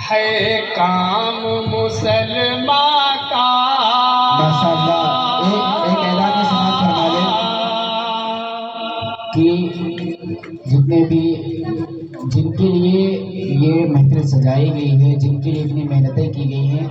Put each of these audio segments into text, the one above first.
है काम मुसलमान का। माशाअल्लाह, एक ऐलान समाज फरमा लें कि जितने भी जिनके लिए ये महफिल सजाई गई है, जिनके लिए इतनी मेहनतें की गई हैं,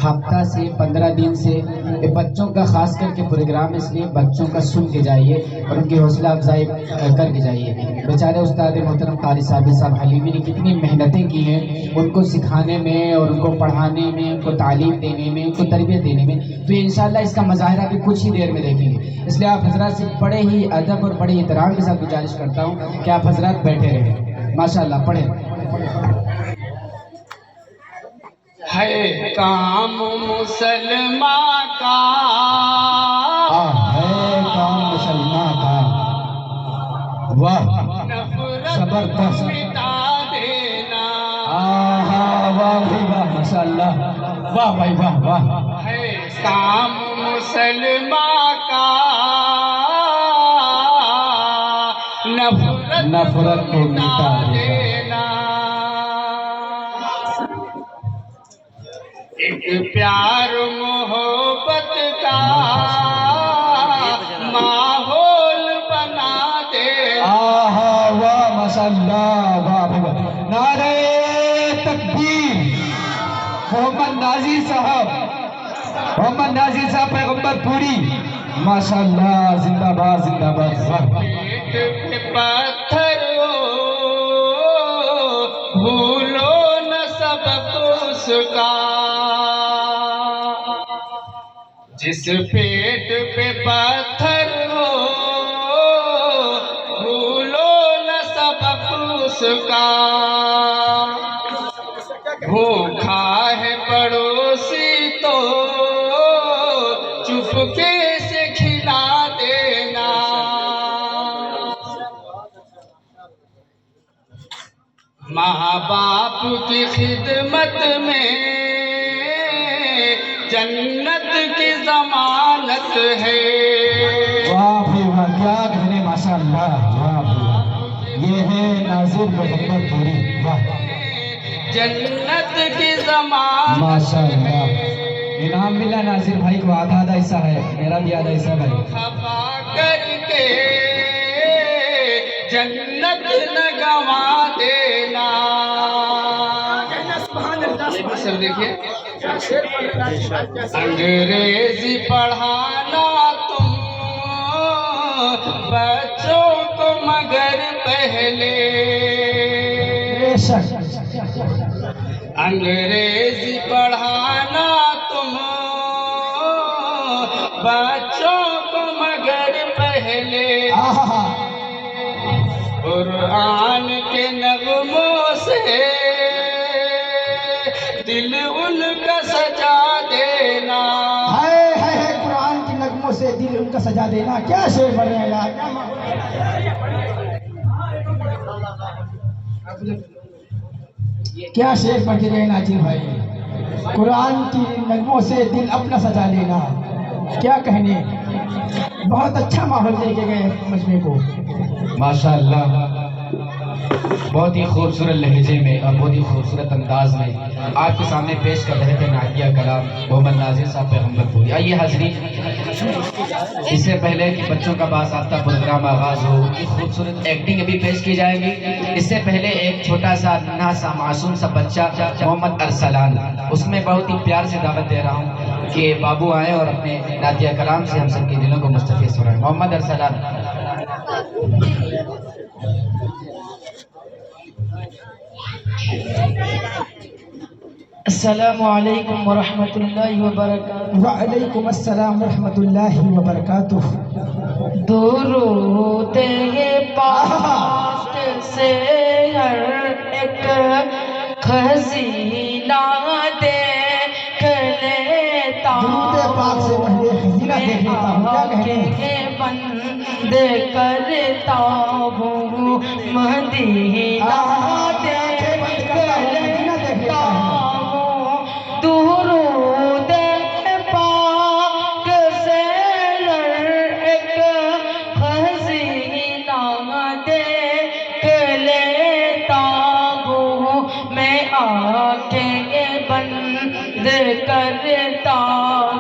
हफ्ता से 15 दिन से ये बच्चों का खास करके प्रोग्राम, इसलिए बच्चों का सुन के जाइए और उनकी हौसला अफजाई करके जाइए। बेचारे उस्ताद मोहतरम कारी साहब हलीमी ने कितनी मेहनतें की हैं उनको सिखाने में और उनको पढ़ाने में, उनको तालीम देने में, उनको तरबियत देने में। तो इंशाअल्लाह इसका मुजाहिरा भी कुछ ही देर में देखेंगे। इसलिए आप हजरात से बड़े ही अदब और बड़े एहतराम के साथ गुजारिश करता हूँ कि आप हजरात बैठे रहें। माशाअल्लाह, पढ़ें। है काम मुसलमान का, है काम मुसलमान का। वाह, जबरदस्त। मिटा देना। वाह भाई वाह, माशाअल्लाह, वाह भाई वाह वाह। है काम मुसलमान का, नफरत को मिटा देना। एक प्यार मोहब्बत का माहौल बना दे। वाह माशाअल्लाह, वाह भाई वाह। नारे तकबीर। मोहम्मद नाज़िर साहब पैगंबर पूरी, माशाअल्लाह, जिंदाबाद जिंदाबाद। पेट पे पत्थर हो, भूलो न सबक उसका। जिस पेट पे पत्थर हो, भूलो न सबक उसका। भूखा है पड़ोसी तो चुपके से खिला देना। माँ बाप की खिदमत में जन्नत की जमानत है। वाह भाई वाह, क्या कहने, माशाअल्लाह, वाह भाई वाह। ये है नाज़िर पैगंबर पूरी, वाह, जन्नत की जमानत माशाअल्लाह। इनाम मिला नाज़िर भाई को, आधा आधा हिस्सा है, मेरा भी आधा हिस्सा भाई। खफा करके जन्नत न गवा देना। सब देखिए, अंग्रेजी पढ़ाना तुम बच्चों को मगर पहले। अंग्रेजी पढ़ाना तुम बच्चों को मगर पहले। कुरान के नगमों से दिल उनका सजा देना। है कुरान के नगमों से दिल उनका सजा देना। क्या शेर बनेगा, क्या शेर पढ़ रहे नाजिर भाई। कुरान की नगमों से दिल अपना सजा लेना, क्या कहने। बहुत अच्छा माहौल देके गए मजमे को, माशाअल्लाह। बहुत ही खूबसूरत लहजे में और बहुत ही खूबसूरत अंदाज में आपके सामने पेश कर रहे थे नादिया कलाम मोहम्मद नाज़िर साहब पैगंबर पूरी। आइए हाज़रीन, इससे पहले कि बच्चों का बासाख्ता प्रोग्राम आगाज हो, उनकी खूबसूरत एक्टिंग अभी पेश की जाएगी। इससे पहले एक छोटा सा नन्हा सा मासूम सा बच्चा मोहम्मद अरसलान, उसमें बहुत ही प्यार से दावत दे रहा हूँ कि बाबू आए और अपने नादिया कलाम से हम सबके दिलों को मुस्तफ़िज़ सुनाएं। मोहम्मद अरसलान। अस्सलामु अलैकुम वरहमतुल्लाहि वबरकातुहू। वालेकुम अस्सलाम वरहमतुल्लाहि वबरकातुहू। दुरूद पाक से हर एक खजीना देख लेता हूँ। दुरूद पाक से पहले खजीना देख लेता हूँ, क्या कहने। बंद करता हूँ मदीना देख लेता हूँ। दुरूद पाक से हर एक खजीना देख लेता आंखें बंद करता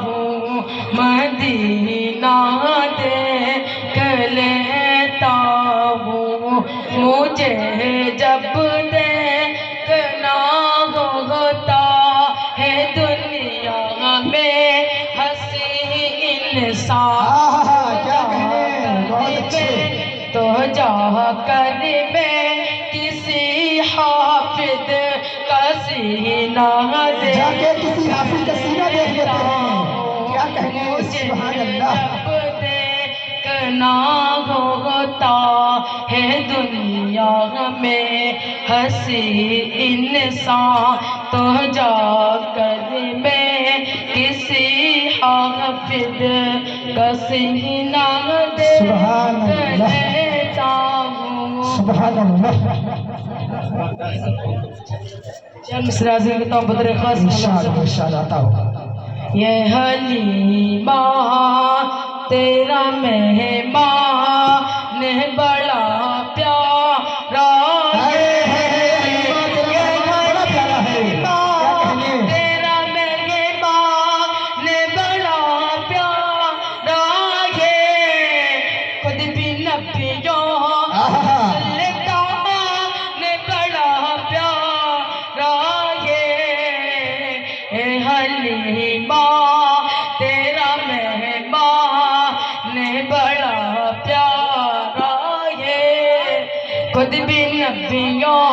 हूँ मदीना देख लेता हूँ। मुझे जब देखना होता है दुनिया में हंसी इंसान क्या कहने, बहुत अच्छे। तो जा कर मैं किसी हाफिज का सीना जाके किसी हाफिज का सीना देख लेते हैं। क्या कहने, सुभान अल्लाह। जब देखना होता है दुनिया में हंसी इंसान तो जा कर मैं किसी हाफिज का सीना सुभान अल्लाह। लेता हूँ। सुभान अल्लाह। मिसरा से तो बदरे खास इंशाअल्लाह इंशाअल्लाह आता हो। ये हलीमा तेरा मेहमान बड़ा प्यारा है। ये हलीमा तेरा मेहमान बड़ा प्यारा है। खुद भी नबियों ने बड़ा प्यारा है। हलीमा तेरा मेहमान बड़ा प्यारा है। खुद भी नबियों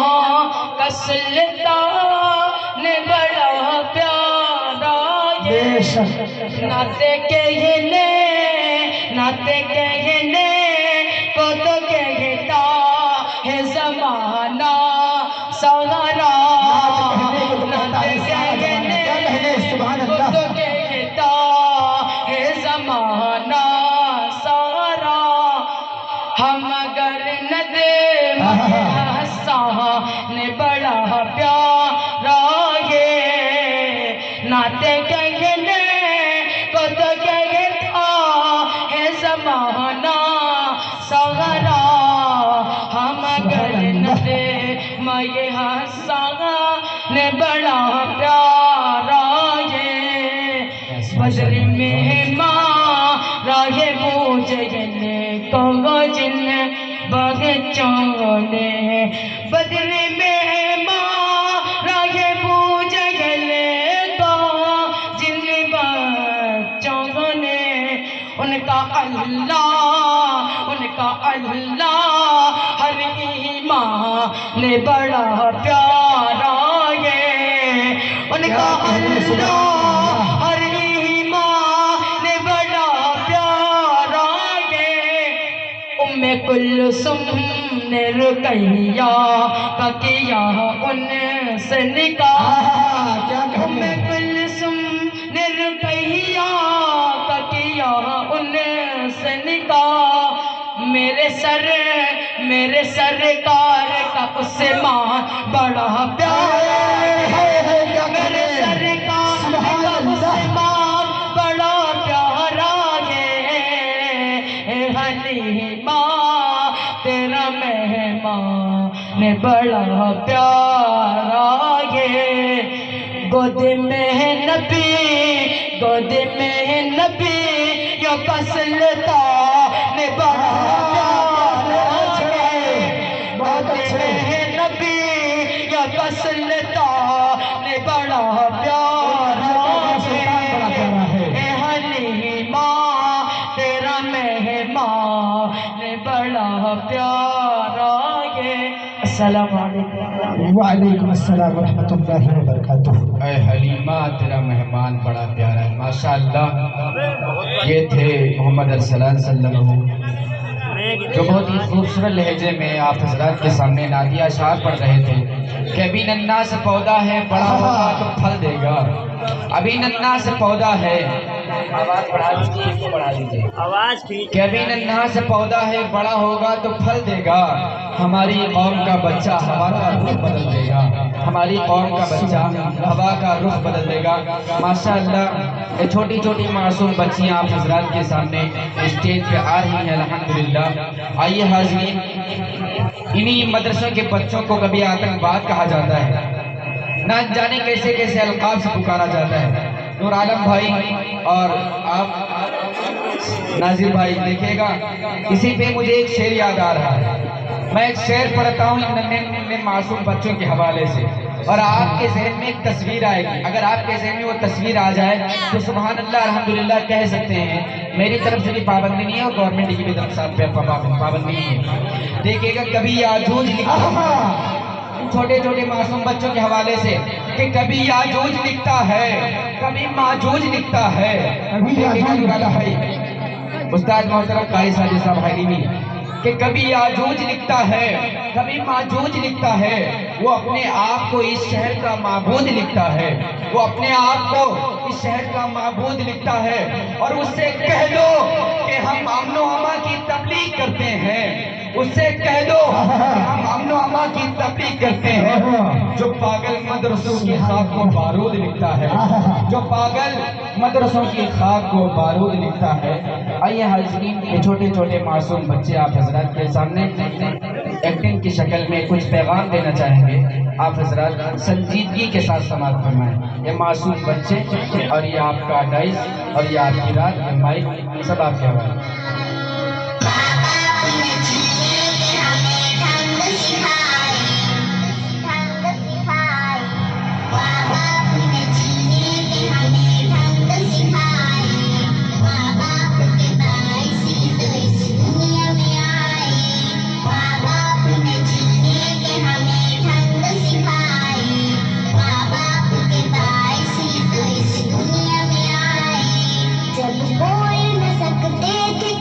का सुल्तान बड़ा प्यारा है। नाते कहने को तो कहता है जमाना सहारा। नाते कहने को तो कहता है जमाना सहारा। हम अगर न दे ने बड़ा प्यारा ये। नाते कहने को तो कहता है जमाना सहारा। हम अगर न दे मैं हंसा ने बड़ा प्यारा ये। बदल में माँ राहे पूजे को जिन बगचों ने। बदल में माँ राहे पूजे को जिन बच्चों ने। उनका अल्लाह हर ईमान ने बड़ा प्यारा ये। उनका अल्लाह हर ईमान ने बड़ा प्यारा ये। उम्मे कुलसुम ने रुकैया का किया उनसे निकाह। उम्मे कुलसुम ने रुकैया का किया उनसे निकाह। मेरे सरकार का उससे मान बड़ा प्यारा है। मेरे सरकार का उससे मान बड़ा प्यारा है। हलीमा तेरा मेहमान ने बड़ा प्यारा ये। गोद में नबी यो कसलता ने बड़ा प्यारा है। गोद में नबी यो कसलता ने बड़ा प्यारा है। हलीमा तेरा मेहमान ने बड़ा प्यारा ये। अस्सलाम वालेकुम। वालेकुम अस्सलाम व रहमतुल्लाहि व बरकातुहू। ऐ हलीमा तेरा मेहमान बड़ा प्यारा है। माशाअल्लाह ये थे मोहम्मद अरसलान सल्लल्लाहु जो बहुत ही खूबसूरत लहजे में आप हजरात के सामने नादिया अशार पढ़ रहे थे कि अभी नन्ना से पौधा है बड़ा होगा तो फल देगा। अभी नन्ना से पौधा है, आवाज बढ़ा दीजिए, इसको बढ़ा दीजिए आवाज ठीक। कि अभी नन्हा से पौधा है बड़ा होगा तो फल देगा। हमारी कौम का बच्चा हवा का रुख बदल देगा। हमारी कौम का बच्चा हवा का रुख बदल देगा। माशाअल्लाह ये छोटी छोटी मासूम बच्चियां आप हजरात के सामने स्टेज पे आ रही हैं अल्हम्दुलिल्लाह। आइए हाज़रीन, इन्हीं मदरसों के बच्चों को कभी आतंकवाद कहा जाता है, ना जाने कैसे कैसे अलकाब से पुकारा जाता है। नूर आलम भाई और आप नाजिर भाई देखिएगा, इसी पे मुझे एक शेर याद आ रहा है। मैं एक शेर पढ़ता हूँ इन नन्हे मासूम बच्चों के हवाले से, और आपके जहन में एक तस्वीर आएगी। अगर आपके जहन में वो तस्वीर आ जाए तो सुभान अल्लाह अल्हम्दुलिल्लाह कह सकते हैं। मेरी तरफ से भी पाबंदी नहीं है और गवर्नमेंट की भी तरफ से पाबंदी नहीं है। देखिएगा, कभी याजूज छोटे छोटे मासूम बच्चों के हवाले से कि कभी याजूज लिखता है, कभी माजूज लिखता है। उस्ताद मोहतरम कारी साजिद साहब हाइली कि कभी याजूज लिखता है, कभी माजूज लिखता है। वो अपने आप को इस शहर का माबूद लिखता है, वो अपने आप को इस शहर का माबूद लिखता है। और उससे कह दो कि हम अमनो अमा की तबलीग करते हैं, उससे कह दो कि हम अमनो अमा की तबलीग करते हैं। जो पागल मदरसों की खाक को बारूद लिखता है, जो पागल मदरसों की खाक को बारूद लिखता है। आइए हाज़रीन, ये छोटे छोटे मासूम बच्चे आप हजरात के सामने एक्टिंग की शक्ल में कुछ पैगाम देना चाहेंगे। आप हजरात संजीदगी के साथ समाप्त फरमाएं। ये मासूम बच्चे और ये आपका डाइस और ये आपकी रात, ये माइक सब आपके हवाले। बोल न सकते थे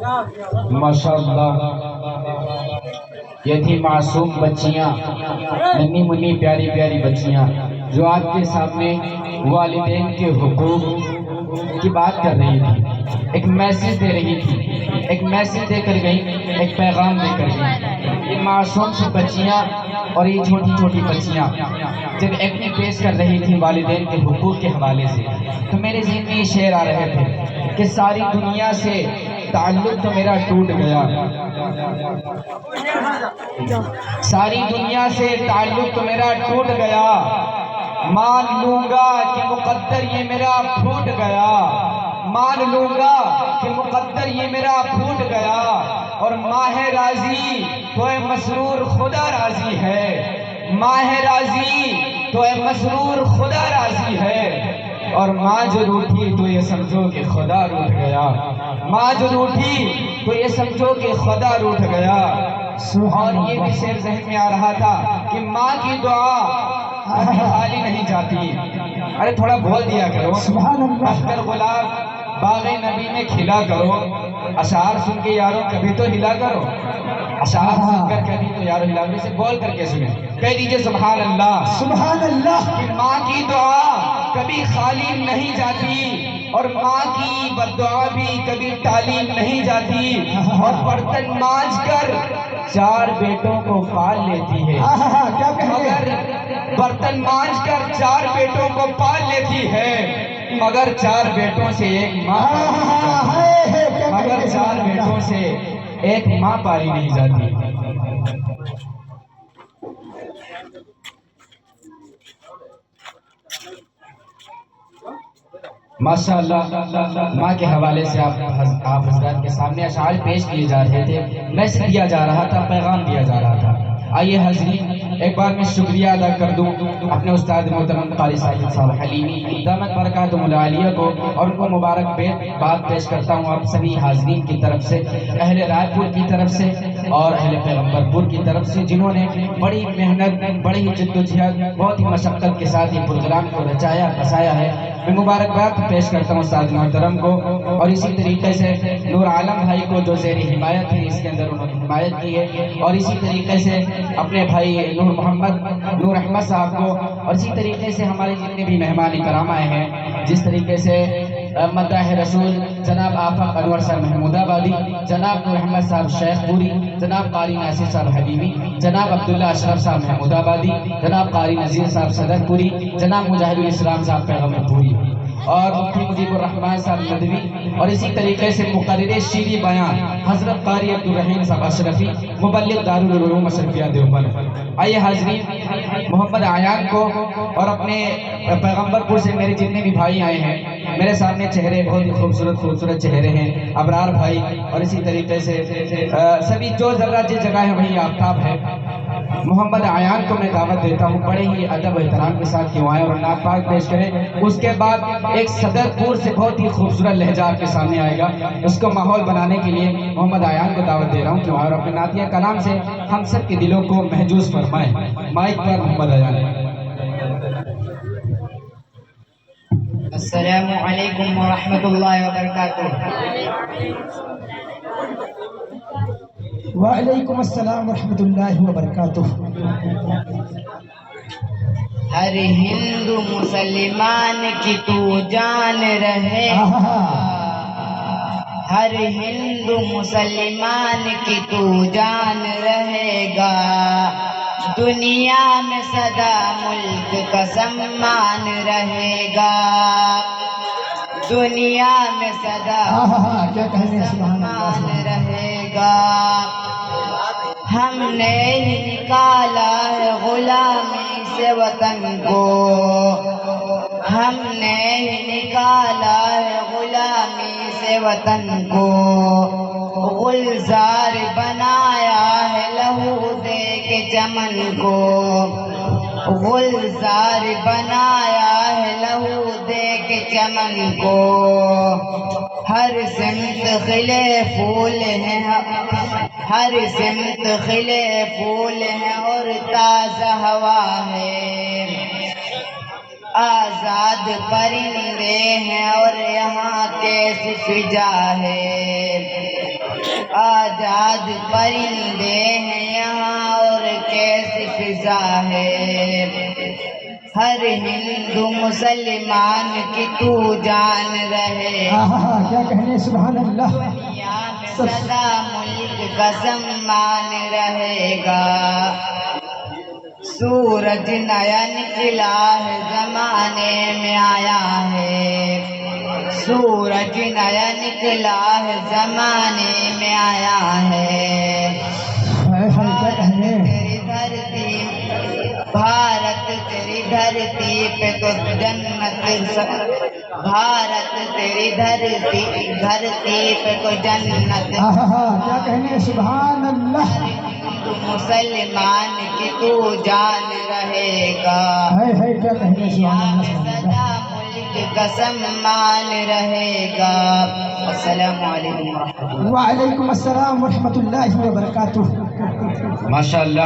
माशाअल्लाह, ये थी मासूम बच्चियां, नन्ही मुन्नी प्यारी प्यारी बच्चियां जो आपके सामने वालिदैन के हुकूक की बात कर रही थी, एक मैसेज दे रही थी, एक मैसेज देकर गई, एक पैगाम देकर गई। ये मासूम सी बच्चियां और ये छोटी छोटी बच्चियां जब एक्टिंग पेश कर रही थी वालिदैन के हुकूक के हवाले से, तो मेरे ज़हन में ये शेर आ रहे थे कि सारी दुनिया से ताल्लुक तो मेरा टूट गया, सारी दुनिया से ताल्लुक तो मेरा टूट गया, मान लूंगा कि मुकद्दर ये मेरा फूट गया, मान लूंगा कि मुकद्दर ये मेरा फूट गया, और माह राजी तो ए मसरूर खुदा राजी है, माह राजी तो ए मसरूर खुदा राजी है, और माँ जो रूठी तो ये समझो कि खुदा रूठ गया, माँ जो रूठी तो ये समझो कि खुदा रूठ गया। और ये भी शेर ज़हन में आ रहा था कि माँ की दुआ कभी खाली नहीं जाती। अरे थोड़ा बोल दिया करो, अख्तर गुलाब बाग़े नबी में खिला करो, अशार सुन के यारों कभी तो हिला करो, अशार सुनकर कभी तो यारों हिला करो, इसे बोल करके सुने, कह दीजिए सुभान अल्लाह, सुभान अल्लाह। कि माँ की दुआ कभी खाली नहीं जाती, और माँ की बद्दुआ भी कभी टाली नहीं जाती, और बर्तन मांझ कर 4 बेटों को पाल लेती है, मगर बर्तन मांझ कर 4 बेटों को पाल लेती है, मगर 4 बेटों से एक माँ, मगर 4 बेटों से एक माँ पाली नहीं जाती। माशाअल्लाह, माँ के हवाले से आप हज़रात के सामने अशार पेश किए जा रहे थे, मैसेज दिया जा रहा था, पैगाम दिया जा रहा था। आइए हाज़रीन, एक बार मैं शुक्रिया अदा कर दूं अपने उस्ताद मोहतरम क़ारी साजिद साहब हलीमी दामत बरकातुहुल आलिया को, और उनको मुबारकबाद पेश करता हूँ आप सभी हाज़रीन की तरफ से, अहले रायपुर की तरफ से और अहले पैगम्बरपुर की तरफ से, जिन्होंने बड़ी मेहनत, बड़ी ही जद्दोजहद, बहुत ही मशक्क़त के साथ ये प्रोग्राम को रचाया बसाया है। मैं मुबारकबाद पेश करता हूँ उस्ताद मोहतरम को, और इसी तरीके से नूर आलम भाई को जो ज़ेर हिमायत है इसके अंदर उन्होंने हिमायत की है, और इसी तरीके से अपने भाई नूर अहमद साहब को, और इसी तरीके से हमारे जितने भी मेहमान कराम आए हैं, जिस तरीके से मद्दाह रसूल जनाब आफाक अनवर साहब महमूदाबादी, जनाब नूर अहमद साहब शेखपुरी, जनाब क़ारी नासिर साहब हबीबी, जनाब अब्दुल्ला अशरफ साहब महमूदाबादी, जनाब क़ारी नज़ीर साहब सदरपुरी, जनाब मुजाहिदुल इस्लाम साहब पैगम्बरपुरी, और मुफ्ती मुजीबुर रहमान साहब नदवी, और इसी तरीके से मुक़र्रिर शीरी बयान हज़रत क़ारी अब्दुल रहीम साहब अशरफी, मुबल्लिग़ दारुल उलूम अशरफिया देवबंद। आइए हाज़रीन, मोहम्मद आयान को और अपने पैगम्बरपुर से मेरे जितने भी भाई आए हैं, मेरे सामने चेहरे बहुत ही खूबसूरत चेहरे हैं, अबरार भाई, और इसी तरीके से सभी जो जगह जिस जगह है वही आफ्ताब है। मोहम्मद आयान को मैं दावत देता हूँ, बड़े ही अदब एहतराम के साथ क्यों आए और नात पाक पेश करें। उसके बाद एक सदरपुर से बहुत ही खूबसूरत लहजा आपके सामने आएगा, उसको माहौल बनाने के लिए मोहम्मद आयान को दावत दे रहा हूँ क्यों आए, और अपने नातिया कलाम से हम सब के दिलों को महजूज फरमाएं। माइक पर मोहम्मद आयान। अस्सलामु अलैकुम व रहमतुल्लाहि व बरकातुहू। वालेकुम अस्सलाम व रहमतुल्लाहि व बरकातुहू। हर हिंदू मुसलमान की तू जान रहे, हर हिंदू मुसलमान की तू जान रहेगा, दुनिया में सदा मुल्क का सम्मान रहेगा, दुनिया में सदा क्या कहने सम्मान रहेगा। हमने ही निकाला है गुलामी से वतन को, हमने ही निकाला है गुलामी से वतन को, गुलजार बनाया है लहू दे के चमन को, गुलजार बनाया है लहू दे के चमन को, हर सिमत खिले फूल हैं, हर सिमत खिले फूल हैं और ताज़ा हवा है, आज़ाद परिंदे हैं और यहाँ कैसी फिजा है, आजाद परिंदे हैं यहाँ और कैसी फिजा है। हर हिंदू मुसलमान की तू जान रहे। क्या कहने, सुभान अल्लाह। दुनिया में सदा मुल्क का सम्मान रहेगा। सूरज नया निकला है, जमाने में आया है। सूरज नया निकला है, जमाने में आया है। क्या कहने। तेरी धरती, भारत तेरी धरती पे तो जन्नत। भारत तेरी धरती, धरती पे तो जन्नत। क्या कहने, सुभान अल्लाह। तू मुसलमान की तू जान रहेगा। क्या कहने, सुभान सदा अल्लाह। मुल्क का सम्मान रहेगा। अस्सलामु अलैकुम। वालेकुम अस्सलाम व रहमतुल्लाहि व बरकातुहू। माशाअल्लाह।